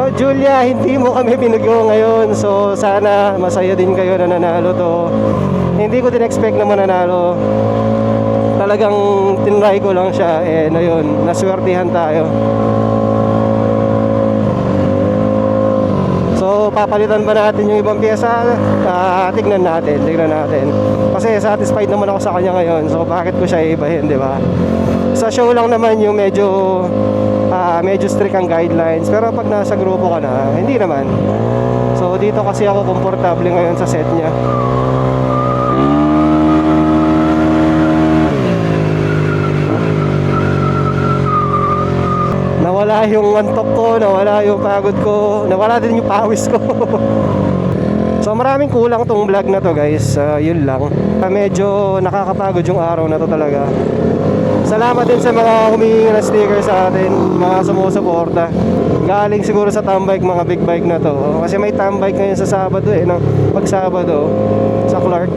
So Julia, hindi mo kami binigyo ngayon. So sana masaya din kayo na nanalo to. Hindi ko din expect na mananalo. Talagang tinry ko lang siya. Ayun, naswertihan tayo. So papalitan ba natin yung ibang pyesa? Tignan natin. Kasi satisfied naman ako sa kanya ngayon. So bakit ko siya iibahin, di ba? Sa show lang naman yung medyo strict ang guidelines. Pero pag nasa grupo ka na, hindi naman. So dito kasi ako komportable ngayon sa set niya. Nawala yung antok ko, nawala yung pagod ko, nawala din yung pawis ko. So maraming kulang tong vlog na to guys. Yun lang. Medyo nakakapagod yung araw na to talaga. Salamat din sa mga humingi ng sticker sa atin, mga sumusuporta. Galing siguro sa tambike, mga big bike na to. Kasi may tambike ngayon sa Sabado no? Pag Sabado sa Clark.